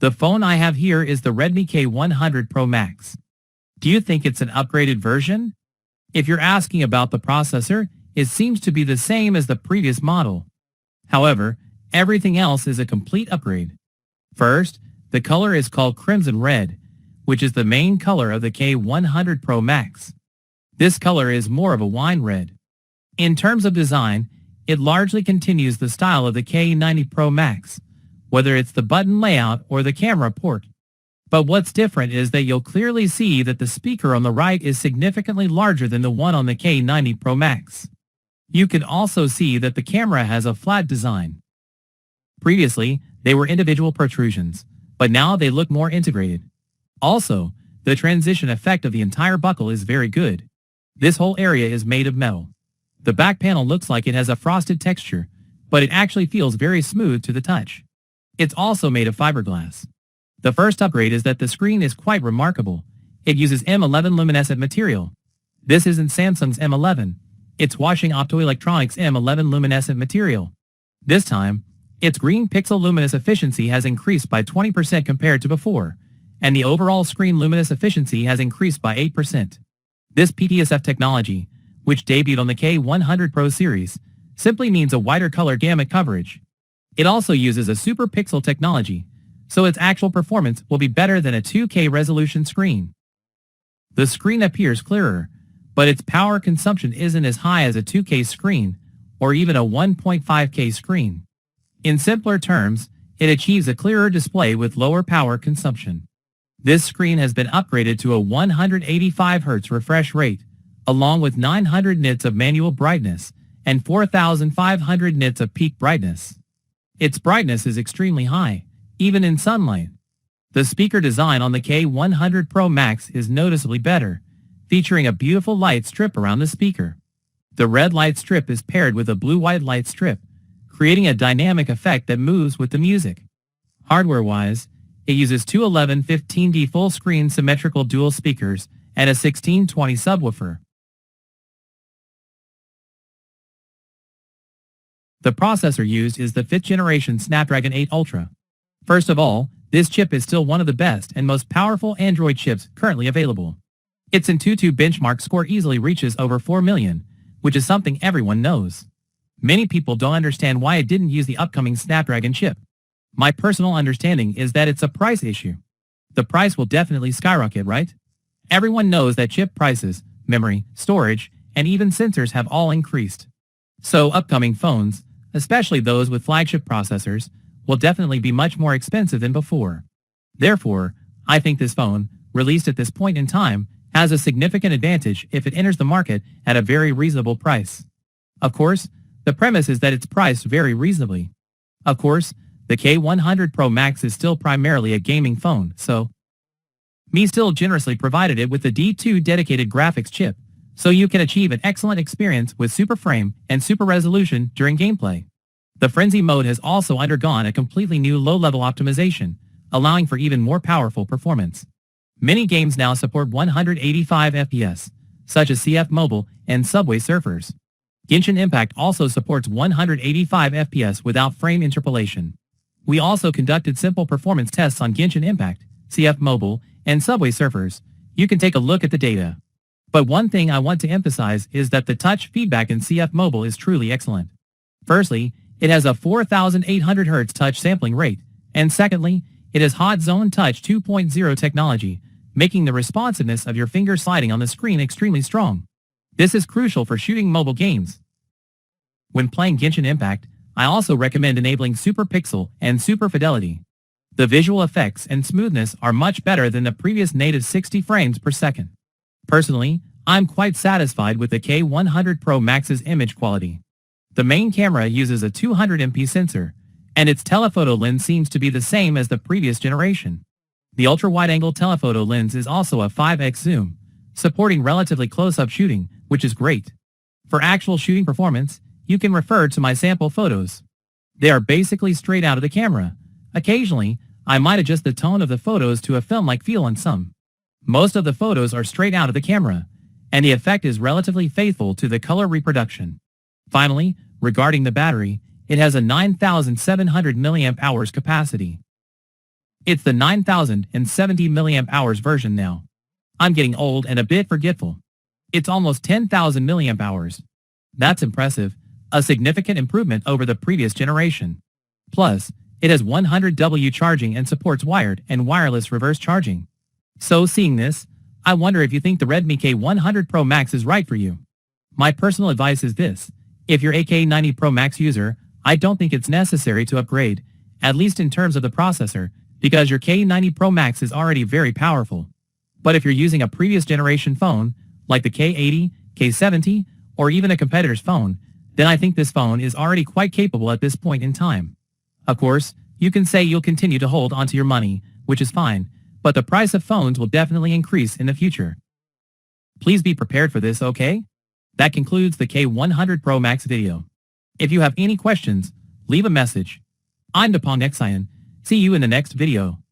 The phone I have here is the Redmi K100 Pro Max. Do you think it's an upgraded version? If you're asking about the processor, it seems to be the same as the previous model. However, everything else is a complete upgrade. First, the color is called Crimson Red, which is the main color of the K100 Pro Max. This color is more of a wine red. In terms of design, it largely continues the style of the K90 Pro Max, whether it's the button layout or the camera port. But what's different is that you'll clearly see that the speaker on the right is significantly larger than the one on the K90 Pro Max. You can also see that the camera has a flat design. Previously, they were individual protrusions, but now they look more integrated. Also, the transition effect of the entire buckle is very good. This whole area is made of metal. The back panel looks like it has a frosted texture, but it actually feels very smooth to the touch. It's also made of fiberglass. The first upgrade is that the screen is quite remarkable. It uses M11 luminescent material. This isn't Samsung's M11. It's Washing Optoelectronics M11 luminescent material. This time, its green pixel luminous efficiency has increased by 20% compared to before, and the overall screen luminous efficiency has increased by 8%. This PTSF technology, which debuted on the K100 Pro series, simply means a wider color gamut coverage. It also uses a super pixel technology, so its actual performance will be better than a 2K resolution screen. The screen appears clearer, but its power consumption isn't as high as a 2K screen or even a 1.5K screen. In simpler terms, it achieves a clearer display with lower power consumption. This screen has been upgraded to a 185 Hz refresh rate, along with 900 nits of manual brightness and 4,500 nits of peak brightness. Its brightness is extremely high, even in sunlight. The speaker design on the K100 Pro Max is noticeably better, featuring a beautiful light strip around the speaker. The red light strip is paired with a blue-white light strip, creating a dynamic effect that moves with the music. Hardware-wise, it uses two 1115D full-screen symmetrical dual speakers and a 1620 subwoofer. The processor used is the 5th generation Snapdragon 8 Ultra. First of all, this chip is still one of the best and most powerful Android chips currently available. Its Antutu benchmark score easily reaches over 4 million, which is something everyone knows. Many people don't understand why it didn't use the upcoming Snapdragon chip. My personal understanding is that it's a price issue. The price will definitely skyrocket, right? Everyone knows that chip prices, memory, storage, and even sensors have all increased. So upcoming phones, especially those with flagship processors, will definitely be much more expensive than before. Therefore, I think this phone, released at this point in time, has a significant advantage if it enters the market at a very reasonable price. Of course, the premise is that it's priced very reasonably. Of course, the K100 Pro Max is still primarily a gaming phone, so Mi still generously provided it with the D2 dedicated graphics chip, so you can achieve an excellent experience with super frame and super resolution during gameplay. The Frenzy mode has also undergone a completely new low-level optimization, allowing for even more powerful performance. Many games now support 185 FPS, such as CF Mobile and Subway Surfers. Genshin Impact also supports 185 FPS without frame interpolation. We also conducted simple performance tests on Genshin Impact, CF Mobile, and Subway Surfers. You can take a look at the data. But one thing I want to emphasize is that the touch feedback in CF Mobile is truly excellent. Firstly, it has a 4,800 Hz touch sampling rate, and secondly, it has Hot Zone Touch 2.0 technology, making the responsiveness of your finger sliding on the screen extremely strong. This is crucial for shooting mobile games. When playing Genshin Impact, I also recommend enabling Super Pixel and Super Fidelity. The visual effects and smoothness are much better than the previous native 60 frames per second. Personally, I'm quite satisfied with the K100 Pro Max's image quality. The main camera uses a 200MP sensor, and its telephoto lens seems to be the same as the previous generation. The ultra-wide-angle telephoto lens is also a 5x zoom, supporting relatively close-up shooting, which is great. For actual shooting performance, you can refer to my sample photos. They are basically straight out of the camera. Occasionally, I might adjust the tone of the photos to a film-like feel on some. Most of the photos are straight out of the camera, and the effect is relatively faithful to the color reproduction. Finally, regarding the battery, it has a 9,700 mAh capacity. It's the 9070 mAh version now. I'm getting old and a bit forgetful. It's almost 10,000 mAh. That's impressive, a significant improvement over the previous generation. Plus, it has 100W charging and supports wired and wireless reverse charging. So seeing this, I wonder if you think the Redmi K100 Pro Max is right for you. My personal advice is this: if you're a K90 Pro Max user, I don't think it's necessary to upgrade, at least in terms of the processor, because your K90 Pro Max is already very powerful. But if you're using a previous generation phone, like the K80, K70, or even a competitor's phone, then I think this phone is already quite capable at this point in time. Of course, you can say you'll continue to hold onto your money, which is fine, but the price of phones will definitely increase in the future. Please be prepared for this, okay? That concludes the K100 Pro Max video. If you have any questions, leave a message. I'm Dapong Xian. See you in the next video.